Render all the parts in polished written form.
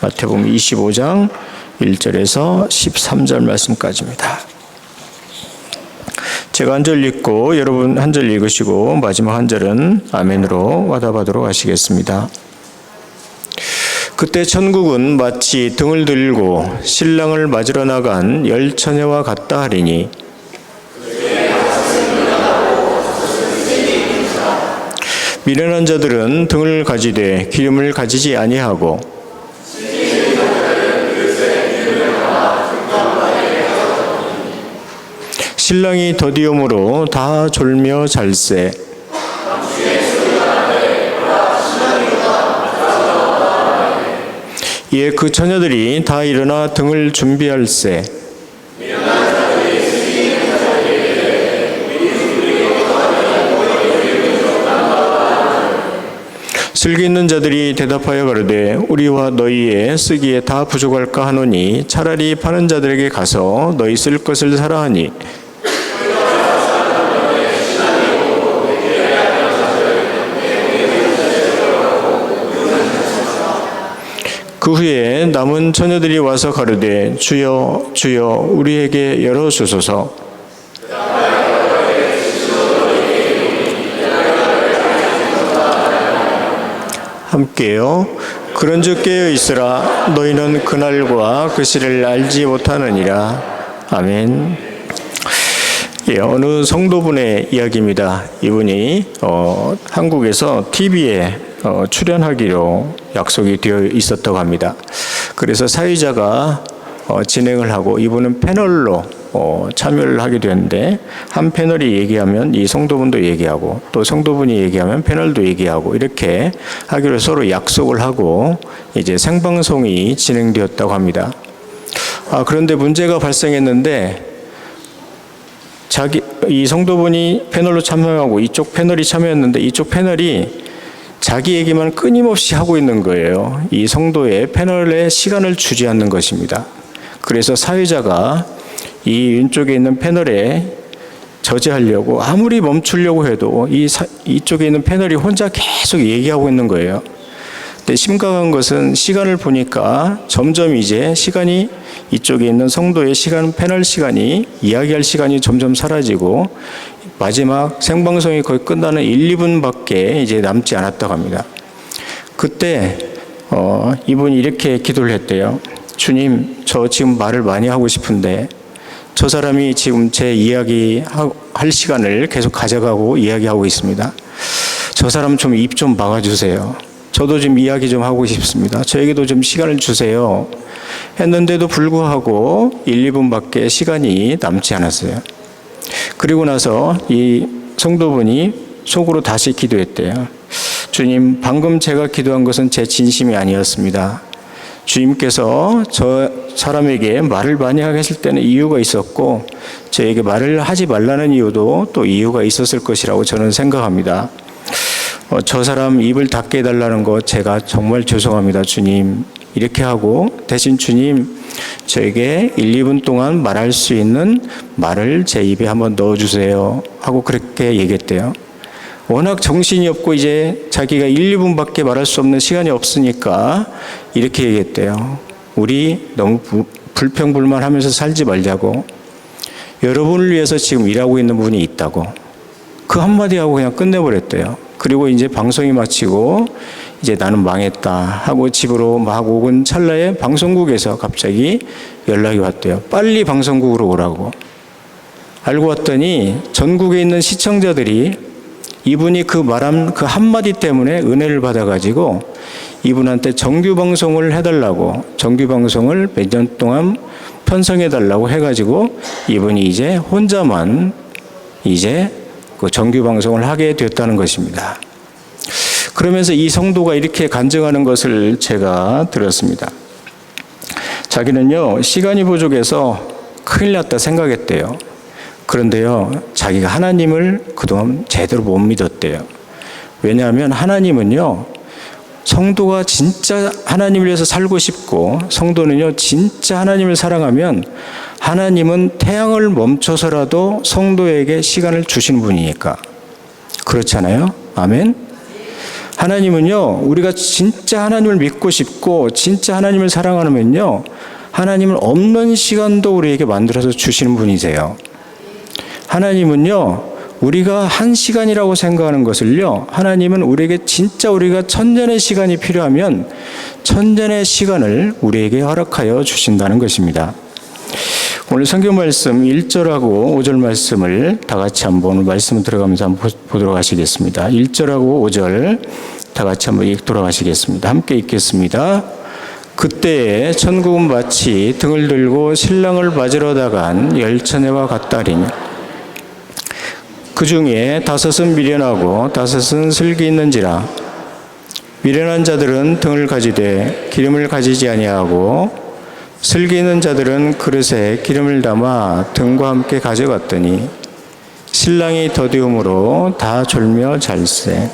마태복음 25장 1절에서 13절 말씀까지입니다. 제가 한 절 읽고 여러분 한 절 읽으시고 마지막 한 절은 아멘으로 와답하도록 하시겠습니다. 그때 천국은 마치 등을 들고 신랑을 맞으러 나간 열 처녀와 같다 하리니 미련한 자들은 등을 가지되 기름을 가지지 아니하고 신랑이 더디움으로 다 졸며 잘세 이에 그 처녀들이 다 일어나 등을 준비할세 슬기 있는 자들이 대답하여 가로되 우리와 너희의 쓰기에 다 부족할까 하노니 차라리 파는 자들에게 가서 너희 쓸 것을 사라 하니 그 후에 남은 처녀들이 와서 가로되 주여 주여 우리에게 열어주소서. 함께요. 그런즉 깨어 있으라 너희는 그날과 그 시를 알지 못하느니라. 아멘. 예, 어느 성도분의 이야기입니다. 이분이 한국에서 TV에 출연하기로 약속이 되어 있었다고 합니다. 그래서 사회자가 진행을 하고 이분은 패널로 참여를 하게 되는데 한 패널이 얘기하면 이 성도분도 얘기하고 또 성도분이 얘기하면 패널도 얘기하고 이렇게 하기로 서로 약속을 하고 이제 생방송이 진행되었다고 합니다. 그런데 문제가 발생했는데 이 성도분이 패널로 참여하고 이쪽 패널이 참여했는데 이쪽 패널이 자기 얘기만 끊임없이 하고 있는 거예요. 이 성도의 패널에 시간을 주지 않는 것입니다. 그래서 사회자가 이 왼쪽에 있는 패널에 저지하려고 아무리 멈추려고 해도 이쪽에 있는 패널이 혼자 계속 얘기하고 있는 거예요. 근데 심각한 것은 시간을 보니까 점점 이제 시간이 이쪽에 있는 성도의 시간, 패널 시간이 이야기할 시간이 점점 사라지고 마지막 생방송이 거의 끝나는 1, 2분밖에 이제 남지 않았다고 합니다. 그때 이분이 이렇게 기도를 했대요. 주님, 저 지금 말을 많이 하고 싶은데 저 사람이 지금 제 이야기 할 시간을 계속 가져가고 이야기하고 있습니다. 저 사람 좀 입 좀 막아주세요. 저도 좀 이야기 좀 하고 싶습니다. 저에게도 좀 시간을 주세요. 했는데도 불구하고 1, 2분밖에 시간이 남지 않았어요. 그리고 나서 이 성도분이 속으로 다시 기도했대요. 주님, 방금 제가 기도한 것은 제 진심이 아니었습니다. 주님께서 저 사람에게 말을 많이 하게 했을 때는 이유가 있었고 저에게 말을 하지 말라는 이유도 또 이유가 있었을 것이라고 저는 생각합니다. 저 사람 입을 닫게 해달라는 거 제가 정말 죄송합니다, 주님. 이렇게 하고 대신 주님, 저에게 1, 2분 동안 말할 수 있는 말을 제 입에 한번 넣어주세요 하고 그렇게 얘기했대요. 워낙 정신이 없고 이제 자기가 1, 2분밖에 말할 수 없는 시간이 없으니까 이렇게 얘기했대요. 우리 너무 불평불만하면서 살지 말자고. 여러분을 위해서 지금 일하고 있는 분이 있다고. 그 한마디 하고 그냥 끝내버렸대요. 그리고 이제 방송이 마치고 이제 나는 망했다 하고 집으로 막 오건 찰나에 방송국에서 갑자기 연락이 왔대요. 빨리 방송국으로 오라고. 알고 왔더니 전국에 있는 시청자들이 이분이 그 말한 그 한마디 때문에 은혜를 받아가지고 이분한테 정규방송을 해달라고, 정규방송을 몇 년 동안 편성해달라고 해가지고 이분이 이제 혼자만 이제 그 정규방송을 하게 됐다는 것입니다. 그러면서 이 성도가 이렇게 간증하는 것을 제가 들었습니다. 자기는요, 시간이 부족해서 큰일 났다 생각했대요. 그런데요, 자기가 하나님을 그동안 제대로 못 믿었대요. 왜냐하면 하나님은요, 성도가 진짜 하나님을 위해서 살고 싶고 성도는요, 진짜 하나님을 사랑하면 하나님은 태양을 멈춰서라도 성도에게 시간을 주시는 분이니까. 그렇잖아요? 아멘? 하나님은요, 우리가 진짜 하나님을 믿고 싶고 진짜 하나님을 사랑하면요, 하나님은 없는 시간도 우리에게 만들어서 주시는 분이세요. 하나님은요, 우리가 한 시간이라고 생각하는 것을요, 하나님은 우리에게 진짜 우리가 천년의 시간이 필요하면 천년의 시간을 우리에게 허락하여 주신다는 것입니다. 오늘 성경 말씀 1절하고 5절 말씀을 다 같이 한번 말씀 들어가면서 한번 보도록 하시겠습니다. 1절하고 5절 다 같이 한번 읽도록 하시겠습니다. 함께 읽겠습니다. 그때에 천국은 마치 등을 들고 신랑을 맞으러 나간 열처녀와 같다리니 그 중에 5은 미련하고 5은 슬기 있는지라. 미련한 자들은 등을 가지되 기름을 가지지 아니하고 슬기 있는 자들은 그릇에 기름을 담아 등과 함께 가져갔더니 신랑이 더디움으로 다 졸며 잘세.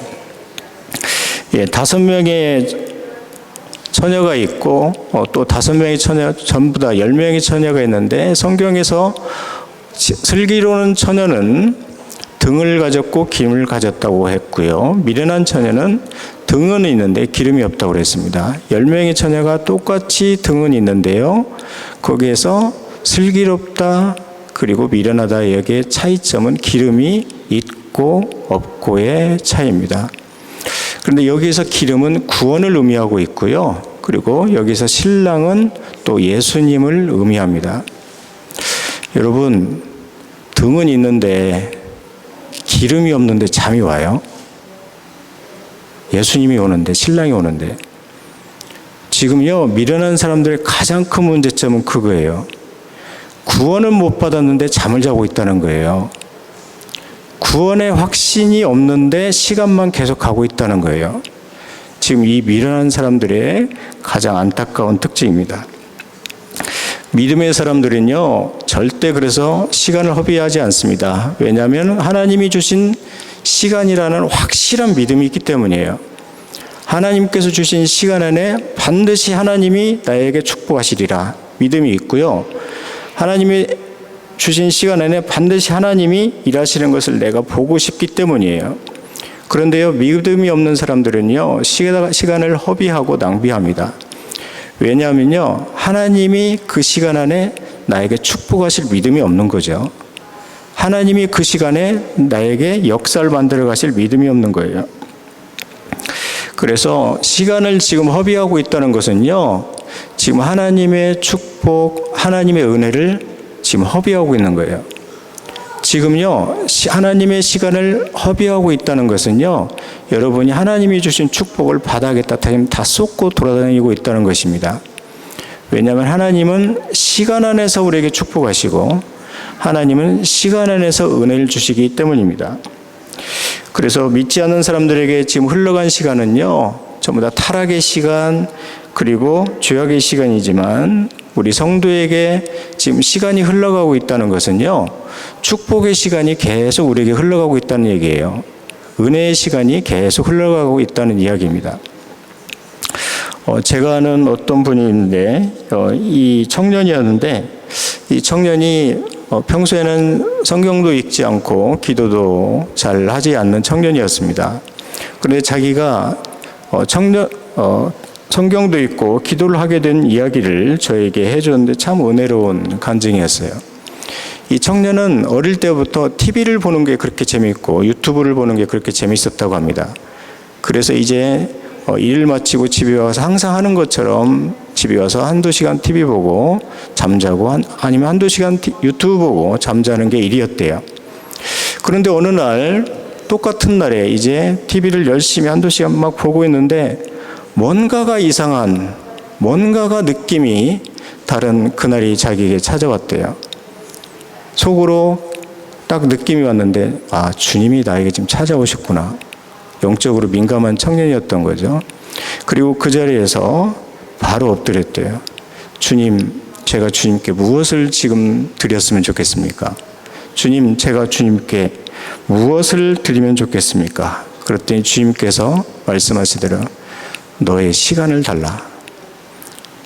5명의 처녀가 있고 또 5명의 처녀, 전부 다 10명의 처녀가 있는데, 성경에서 슬기로운 처녀는 등을 가졌고 기름을 가졌다고 했고요. 미련한 처녀는 등은 있는데 기름이 없다고 그랬습니다. 10명의 처녀가 똑같이 등은 있는데요, 거기에서 슬기롭다 그리고 미련하다, 여기에 차이점은 기름이 있고 없고의 차이입니다. 그런데 여기에서 기름은 구원을 의미하고 있고요, 그리고 여기서 신랑은 또 예수님을 의미합니다. 여러분, 등은 있는데 기름이 없는데 잠이 와요? 예수님이 오는데, 신랑이 오는데. 지금요, 미련한 사람들의 가장 큰 문제점은 그거예요. 구원은 못 받았는데 잠을 자고 있다는 거예요. 구원의 확신이 없는데 시간만 계속 가고 있다는 거예요. 지금 이 미련한 사람들의 가장 안타까운 특징입니다. 믿음의 사람들은요, 절대 그래서 시간을 허비하지 않습니다. 왜냐하면 하나님이 주신 시간이라는 확실한 믿음이 있기 때문이에요. 하나님께서 주신 시간 안에 반드시 하나님이 나에게 축복하시리라 믿음이 있고요, 하나님이 주신 시간 안에 반드시 하나님이 일하시는 것을 내가 보고 싶기 때문이에요. 그런데요, 믿음이 없는 사람들은요, 시간을 허비하고 낭비합니다. 왜냐하면요, 하나님이 그 시간 안에 나에게 축복하실 믿음이 없는 거죠. 하나님이 그 시간에 나에게 역사를 만들어 가실 믿음이 없는 거예요. 그래서 시간을 지금 허비하고 있다는 것은요, 지금 하나님의 축복, 하나님의 은혜를 지금 허비하고 있는 거예요. 지금요, 하나님의 시간을 허비하고 있다는 것은요, 여러분이 하나님이 주신 축복을 받아야겠다 하면 다 쏟고 돌아다니고 있다는 것입니다. 왜냐하면 하나님은 시간 안에서 우리에게 축복하시고 하나님은 시간 안에서 은혜를 주시기 때문입니다. 그래서 믿지 않는 사람들에게 지금 흘러간 시간은요, 전부 다 타락의 시간, 그리고 죄악의 시간이지만 우리 성도에게 지금 시간이 흘러가고 있다는 것은요, 축복의 시간이 계속 우리에게 흘러가고 있다는 얘기예요. 은혜의 시간이 계속 흘러가고 있다는 이야기입니다. 제가 아는 어떤 분이 있는데, 이 청년이었는데, 이 청년이 평소에는 성경도 읽지 않고 기도도 잘 하지 않는 청년이었습니다. 그런데 자기가 성경도 읽고 기도를 하게 된 이야기를 저에게 해줬는데 참 은혜로운 간증이었어요. 이 청년은 어릴 때부터 TV를 보는 게 그렇게 재미있고 유튜브를 보는 게 그렇게 재미있었다고 합니다. 그래서 이제 일을 마치고 집에 와서 항상 하는 것처럼 집에 와서 한두 시간 TV 보고 잠자고 아니면 한두 시간 유튜브 보고 잠자는 게 일이었대요. 그런데 어느 날 똑같은 날에 이제 TV를 열심히 한두 시간 막 보고 있는데 뭔가가 이상한, 뭔가가 느낌이 다른 그날이 자기에게 찾아왔대요. 속으로 딱 느낌이 왔는데, 아, 주님이 나에게 지금 찾아오셨구나. 영적으로 민감한 청년이었던 거죠. 그리고 그 자리에서 바로 엎드렸대요. 주님, 제가 주님께 무엇을 지금 드렸으면 좋겠습니까? 주님, 제가 주님께 무엇을 드리면 좋겠습니까? 그랬더니 주님께서 말씀하시더라. 너의 시간을 달라.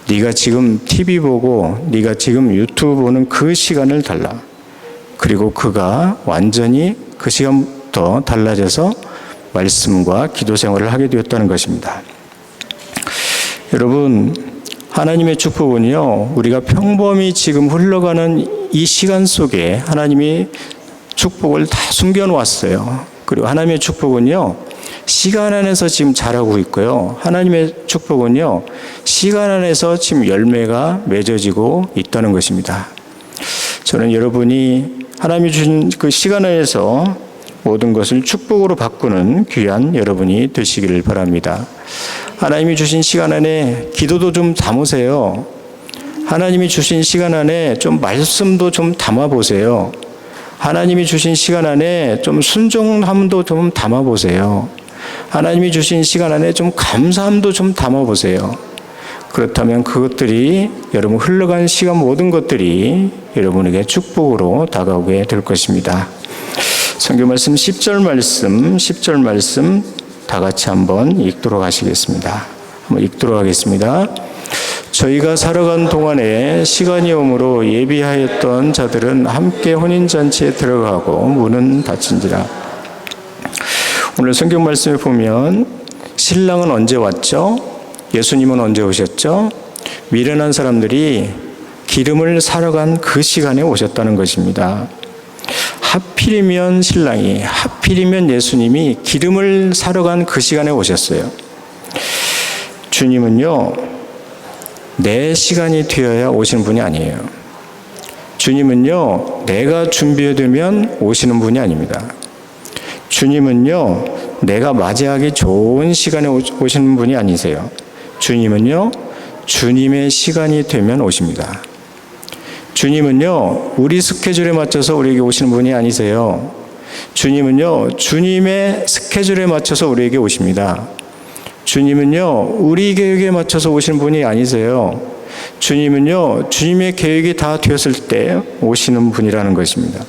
네가 지금 TV 보고 네가 지금 유튜브 보는 그 시간을 달라. 그리고 그가 완전히 그 시간부터 달라져서 말씀과 기도 생활을 하게 되었다는 것입니다. 여러분, 하나님의 축복은요, 우리가 평범히 지금 흘러가는 이 시간 속에 하나님이 축복을 다 숨겨놓았어요. 그리고 하나님의 축복은요, 시간 안에서 지금 자라고 있고요. 하나님의 축복은요, 시간 안에서 지금 열매가 맺어지고 있다는 것입니다. 저는 여러분이 하나님이 주신 그 시간 안에서 모든 것을 축복으로 바꾸는 귀한 여러분이 되시기를 바랍니다. 하나님이 주신 시간 안에 기도도 좀 담으세요. 하나님이 주신 시간 안에 좀 말씀도 좀 담아보세요. 하나님이 주신 시간 안에 좀 순종함도 좀 담아보세요. 하나님이 주신 시간 안에 좀 감사함도 좀 담아보세요. 그렇다면 그것들이 여러분 흘러간 시간 모든 것들이 여러분에게 축복으로 다가오게 될 것입니다. 성경 말씀 10절 말씀 다 같이 한번 읽도록 하시겠습니다. 한번 읽도록 하겠습니다. 저희가 살아간 동안에 시간이 오므로 예비하였던 자들은 함께 혼인잔치에 들어가고 문은 닫힌지라. 오늘 성경 말씀에 보면 신랑은 언제 왔죠? 예수님은 언제 오셨죠? 미련한 사람들이 기름을 사러 간 그 시간에 오셨다는 것입니다. 하필이면 신랑이, 하필이면 예수님이 기름을 사러 간 그 시간에 오셨어요. 주님은요, 내 시간이 되어야 오시는 분이 아니에요. 주님은요, 내가 준비되면 오시는 분이 아닙니다. 주님은요, 내가 맞이하기 좋은 시간에 오시는 분이 아니세요. 주님은요, 주님의 시간이 되면 오십니다. 주님은요, 우리 스케줄에 맞춰서 우리에게 오시는 분이 아니세요. 주님은요, 주님의 스케줄에 맞춰서 우리에게 오십니다. 주님은요, 우리 계획에 맞춰서 오시는 분이 아니세요. 주님은요, 주님의 계획이 다 되었을 때 오시는 분이라는 것입니다.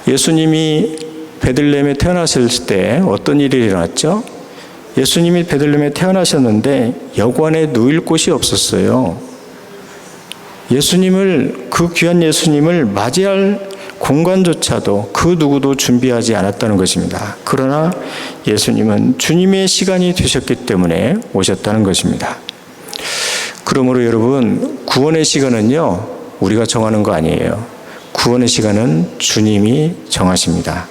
예수님이 베들레헴에 태어나실 때 어떤 일이 일어났죠? 예수님이 베들레헴에 태어나셨는데 여관에 누일 곳이 없었어요. 예수님을, 그 귀한 예수님을 맞이할 공간조차도 그 누구도 준비하지 않았다는 것입니다. 그러나 예수님은 주님의 시간이 되셨기 때문에 오셨다는 것입니다. 그러므로 여러분, 구원의 시간은요, 우리가 정하는 거 아니에요. 구원의 시간은 주님이 정하십니다.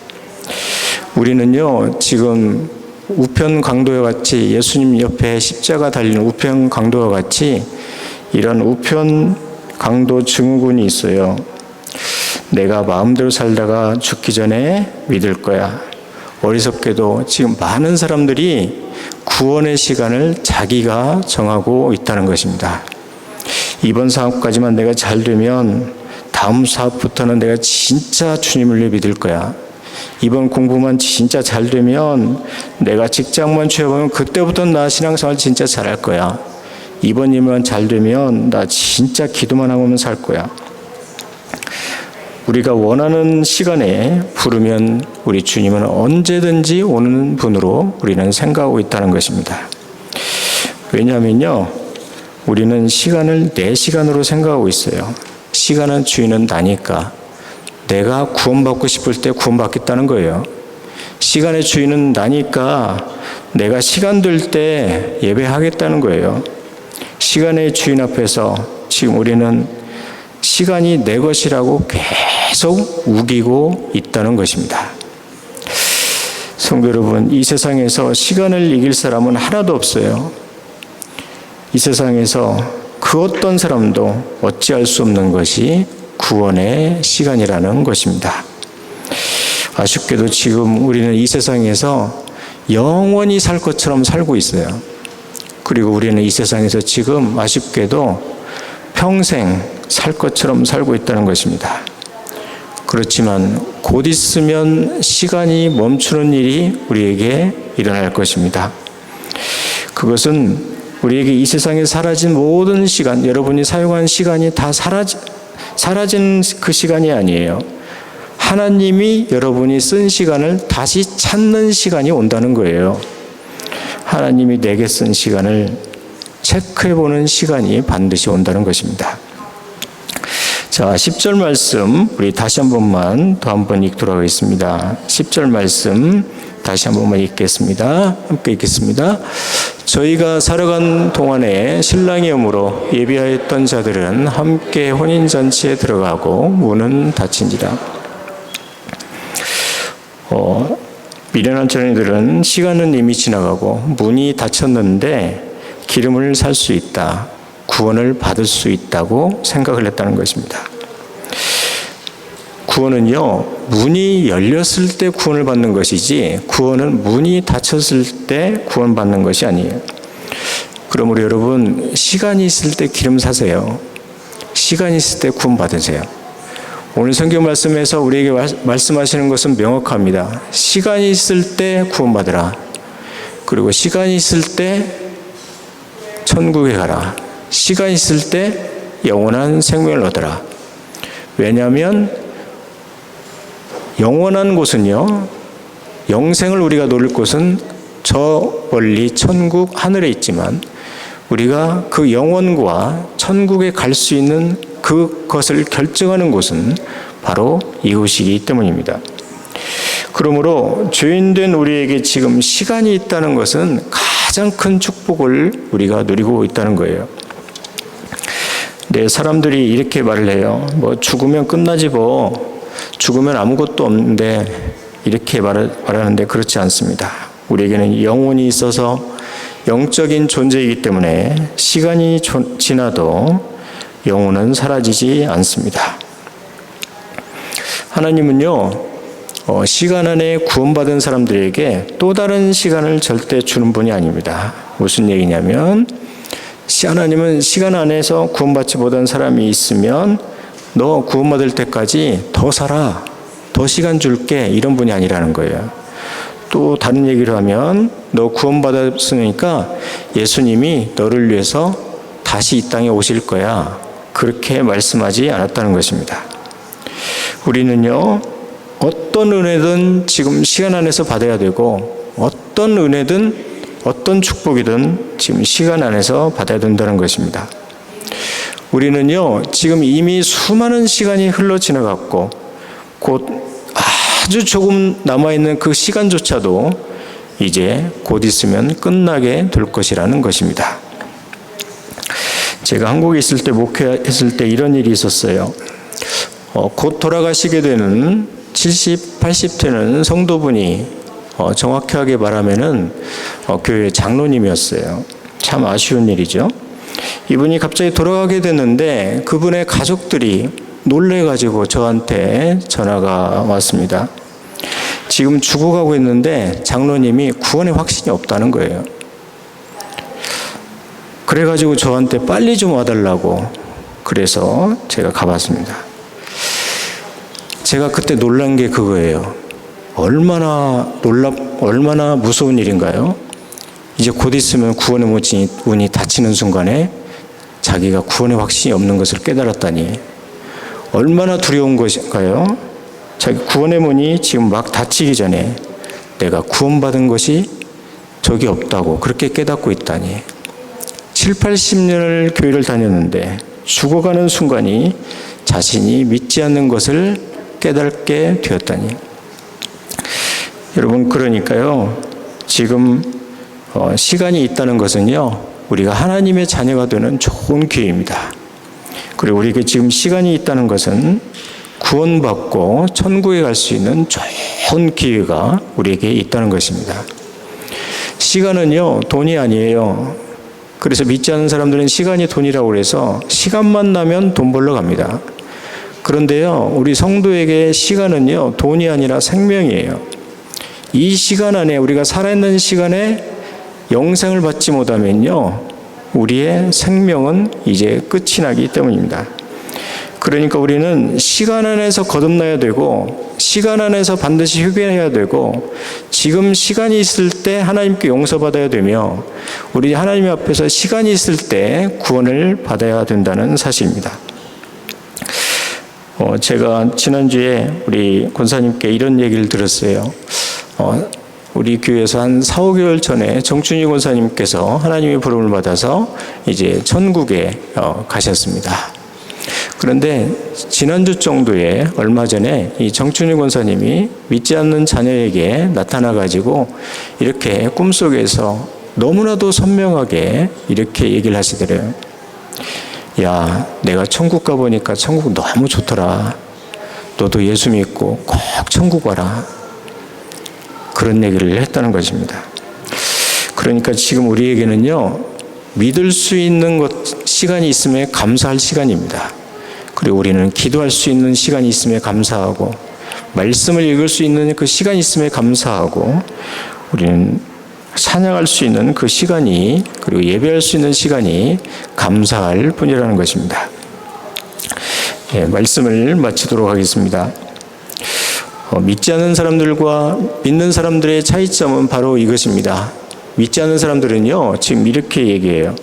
우리는요, 지금 우편 강도와 같이 예수님 옆에 십자가 달린 우편 강도와 같이 이런 우편 강도 증후군이 있어요. 내가 마음대로 살다가 죽기 전에 믿을 거야. 어리석게도 지금 많은 사람들이 구원의 시간을 자기가 정하고 있다는 것입니다. 이번 사업까지만 내가 잘 되면 다음 사업부터는 내가 진짜 주님을 위해 믿을 거야. 이번 공부만 진짜 잘 되면 내가 직장만 취업하면 그때부터는 나 신앙생활 진짜 잘할 거야. 이번 일만 잘 되면 나 진짜 기도만 하면 살 거야. 우리가 원하는 시간에 부르면 우리 주님은 언제든지 오는 분으로 우리는 생각하고 있다는 것입니다. 왜냐하면요, 우리는 시간을 내 시간으로 생각하고 있어요. 시간은 주인은 나니까 내가 구원받고 싶을 때 구원받겠다는 거예요. 시간의 주인은 나니까 내가 시간 될 때 예배하겠다는 거예요. 시간의 주인 앞에서 지금 우리는 시간이 내 것이라고 계속 우기고 있다는 것입니다. 성도 여러분, 이 세상에서 시간을 이길 사람은 하나도 없어요. 이 세상에서 그 어떤 사람도 어찌할 수 없는 것이 구원의 시간이라는 것입니다. 아쉽게도 지금 우리는 이 세상에서 영원히 살 것처럼 살고 있어요. 그리고 우리는 이 세상에서 지금 아쉽게도 평생 살 것처럼 살고 있다는 것입니다. 그렇지만 곧 있으면 시간이 멈추는 일이 우리에게 일어날 것입니다. 그것은 우리에게 이 세상에 사라진 모든 시간, 여러분이 사용한 시간이 다 사라진 그 시간이 아니에요. 하나님이 여러분이 쓴 시간을 다시 찾는 시간이 온다는 거예요. 하나님이 내게 쓴 시간을 체크해보는 시간이 반드시 온다는 것입니다. 자, 10절 말씀 우리 다시 한 번만 더 한 번 읽도록 하겠습니다. 10절 말씀 다시 한 번만 읽겠습니다. 함께 읽겠습니다. 저희가 살아간 동안에 신랑이 오므로 예비하였던 자들은 함께 혼인잔치에 들어가고 문은 닫힌지라. 미련한 자녀들은 시간은 이미 지나가고 문이 닫혔는데 기름을 살 수 있다, 구원을 받을 수 있다고 생각을 했다는 것입니다. 구원은요, 문이 열렸을 때 구원을 받는 것이지 구원은 문이 닫혔을 때 구원받는 것이 아니에요. 그러므로 여러분, 시간이 있을 때 기름 사세요. 시간이 있을 때 구원 받으세요. 오늘 성경 말씀에서 우리에게 말씀하시는 것은 명확합니다. 시간이 있을 때 구원받으라. 그리고 시간이 있을 때 천국에 가라. 시간이 있을 때 영원한 생명을 얻으라. 왜냐하면 영원한 곳은요, 영생을 우리가 누릴 곳은 저 멀리 천국 하늘에 있지만 우리가 그 영원과 천국에 갈 수 있는 그것을 결정하는 곳은 바로 이곳이기 때문입니다. 그러므로 죄인된 우리에게 지금 시간이 있다는 것은 가장 큰 축복을 우리가 누리고 있다는 거예요. 네, 사람들이 이렇게 말을 해요. 뭐 죽으면 끝나지 뭐, 죽으면 아무것도 없는데, 이렇게 말하는데 그렇지 않습니다. 우리에게는 영혼이 있어서 영적인 존재이기 때문에 시간이 지나도 영혼은 사라지지 않습니다. 하나님은요, 시간 안에 구원받은 사람들에게 또 다른 시간을 절대 주는 분이 아닙니다. 무슨 얘기냐면, 하나님은 시간 안에서 구원받지 못한 사람이 있으면 너 구원받을 때까지 더 살아, 더 시간 줄게, 이런 분이 아니라는 거예요. 또 다른 얘기를 하면 너 구원받았으니까 예수님이 너를 위해서 다시 이 땅에 오실 거야, 그렇게 말씀하지 않았다는 것입니다. 우리는요, 어떤 은혜든 지금 시간 안에서 받아야 되고, 어떤 은혜든 어떤 축복이든 지금 시간 안에서 받아야 된다는 것입니다. 우리는요, 지금 이미 수많은 시간이 흘러 지나갔고 곧 아주 조금 남아있는 그 시간조차도 이제 곧 있으면 끝나게 될 것이라는 것입니다. 제가 한국에 있을 때, 목회했을 때 이런 일이 있었어요. 곧 돌아가시게 되는 70, 80대는 성도분이 정확하게 말하면은 교회 장로님이었어요. 참 아쉬운 일이죠. 이분이 갑자기 돌아가게 됐는데 그분의 가족들이 놀래가지고 저한테 전화가 왔습니다. 지금 죽어가고 있는데 장로님이 구원의 확신이 없다는 거예요. 그래가지고 저한테 빨리 좀 와달라고, 그래서 제가 가봤습니다. 제가 그때 놀란 게 그거예요. 얼마나 무서운 일인가요? 이제 곧 있으면 구원의 문이 닫히는 순간에 자기가 구원의 확신이 없는 것을 깨달았다니 얼마나 두려운 것인가요? 자기 구원의 문이 지금 막 닫히기 전에 내가 구원받은 것이 적이 없다고 그렇게 깨닫고 있다니. 7, 80년을 교회를 다녔는데 죽어가는 순간이 자신이 믿지 않는 것을 깨닫게 되었다니. 여러분, 그러니까요, 지금 시간이 있다는 것은요, 우리가 하나님의 자녀가 되는 좋은 기회입니다. 그리고 우리에게 지금 시간이 있다는 것은 구원받고 천국에 갈 수 있는 좋은 기회가 우리에게 있다는 것입니다. 시간은요, 돈이 아니에요. 그래서 믿지 않는 사람들은 시간이 돈이라고 해서 시간만 나면 돈 벌러 갑니다. 그런데요, 우리 성도에게 시간은요, 돈이 아니라 생명이에요. 이 시간 안에, 우리가 살아있는 시간에 영생을 받지 못하면요, 우리의 생명은 이제 끝이 나기 때문입니다. 그러니까 우리는 시간 안에서 거듭나야 되고, 시간 안에서 반드시 회개해야 되고, 지금 시간이 있을 때 하나님께 용서받아야 되며, 우리 하나님 앞에서 시간이 있을 때 구원을 받아야 된다는 사실입니다. 제가 지난주에 우리 권사님께 이런 얘기를 들었어요. 우리 교회에서 한 4, 5개월 전에 정춘희 권사님께서 하나님의 부름을 받아서 이제 천국에 가셨습니다. 그런데 지난주 정도에 얼마 전에 이 정춘희 권사님이 믿지 않는 자녀에게 나타나가지고 이렇게 꿈속에서 너무나도 선명하게 이렇게 얘기를 하시더래요. 야, 내가 천국 가보니까 천국 너무 좋더라. 너도 예수 믿고 꼭 천국 와라. 그런 얘기를 했다는 것입니다. 그러니까 지금 우리에게는요, 믿을 수 있는 시간이 있음에 감사할 시간입니다. 그리고 우리는 기도할 수 있는 시간이 있음에 감사하고, 말씀을 읽을 수 있는 그 시간이 있음에 감사하고, 우리는 찬양할 수 있는 그 시간이, 그리고 예배할 수 있는 시간이 감사할 뿐이라는 것입니다. 예, 말씀을 마치도록 하겠습니다. 믿지 않는 사람들과 믿는 사람들의 차이점은 바로 이것입니다. 믿지 않는 사람들은요, 지금 이렇게 얘기해요.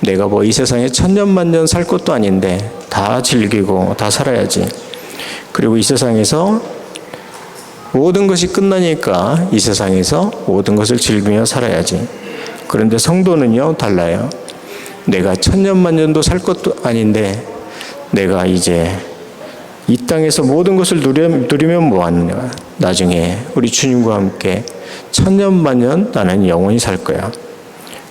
내가 뭐 이 세상에 천년만년 살 것도 아닌데 다 즐기고 다 살아야지. 그리고 이 세상에서 모든 것이 끝나니까 이 세상에서 모든 것을 즐기며 살아야지. 그런데 성도는요, 달라요. 내가 천년만년도 살 것도 아닌데 내가 이제 이 땅에서 모든 것을 누리면 뭐하느냐. 나중에 우리 주님과 함께 천년만년 나는 영원히 살 거야.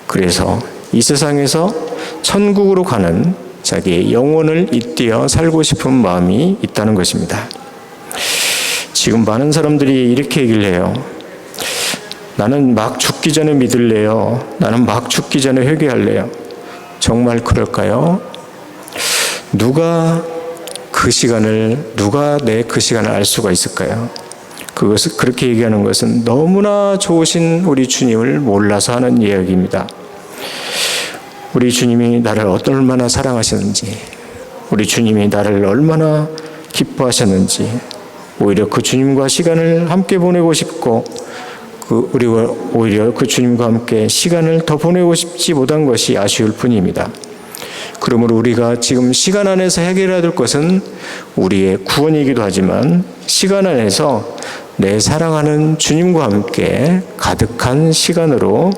그래서 이 세상에서 천국으로 가는 자기의 영혼을 잇대어 살고 싶은 마음이 있다는 것입니다. 지금 많은 사람들이 이렇게 얘기를 해요. 나는 막 죽기 전에 믿을래요. 나는 막 죽기 전에 회개할래요. 정말 그럴까요? 누가 내 그 시간을 알 수가 있을까요? 그것을 그렇게 얘기하는 것은 너무나 좋으신 우리 주님을 몰라서 하는 이야기입니다. 우리 주님이 나를 얼마나 사랑하셨는지, 우리 주님이 나를 얼마나 기뻐하셨는지, 오히려 그 주님과 시간을 함께 보내고 싶고, 우리가 오히려 그 주님과 함께 시간을 더 보내고 싶지 못한 것이 아쉬울 뿐입니다. 그러므로 우리가 지금 시간 안에서 해결해야 될 것은 우리의 구원이기도 하지만 시간 안에서 내 사랑하는 주님과 함께 가득한 시간으로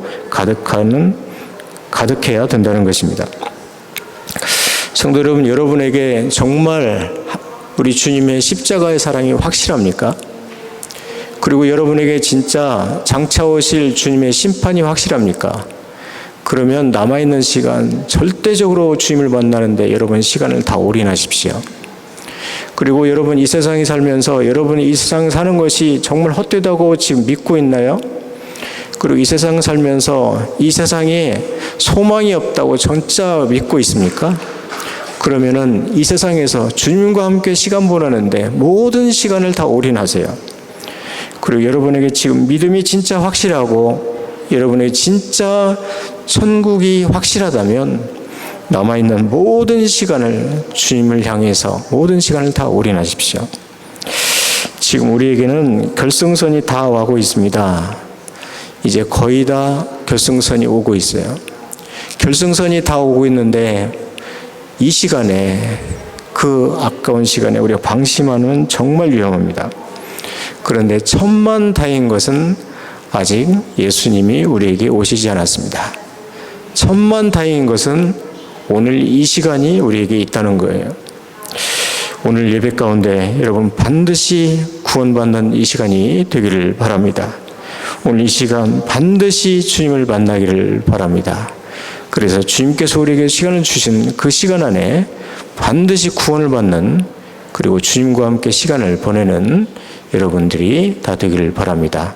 가득해야 된다는 것입니다. 성도 여러분, 여러분에게 정말 우리 주님의 십자가의 사랑이 확실합니까? 그리고 여러분에게 진짜 장차 오실 주님의 심판이 확실합니까? 그러면 남아있는 시간 절대적으로 주님을 만나는데 여러분 시간을 다 올인하십시오. 그리고 여러분 이 세상에 살면서 여러분이 이 세상 사는 것이 정말 헛되다고 지금 믿고 있나요? 그리고 이 세상 살면서 이 세상에 소망이 없다고 진짜 믿고 있습니까? 그러면은 이 세상에서 주님과 함께 시간 보내는데 모든 시간을 다 올인하세요. 그리고 여러분에게 지금 믿음이 진짜 확실하고 여러분의 진짜 천국이 확실하다면 남아있는 모든 시간을 주님을 향해서 모든 시간을 다 올인하십시오. 지금 우리에게는 결승선이 다 와고 있습니다. 이제 거의 다 결승선이 오고 있어요. 결승선이 다 오고 있는데 이 시간에, 그 아까운 시간에 우리가 방심하면 정말 위험합니다. 그런데 천만다행인 것은 아직 예수님이 우리에게 오시지 않았습니다. 천만다행인 것은 오늘 이 시간이 우리에게 있다는 거예요. 오늘 예배 가운데 여러분 반드시 구원받는 이 시간이 되기를 바랍니다. 오늘 이 시간 반드시 주님을 만나기를 바랍니다. 그래서 주님께서 우리에게 시간을 주신 그 시간 안에 반드시 구원을 받는, 그리고 주님과 함께 시간을 보내는 여러분들이 다 되기를 바랍니다.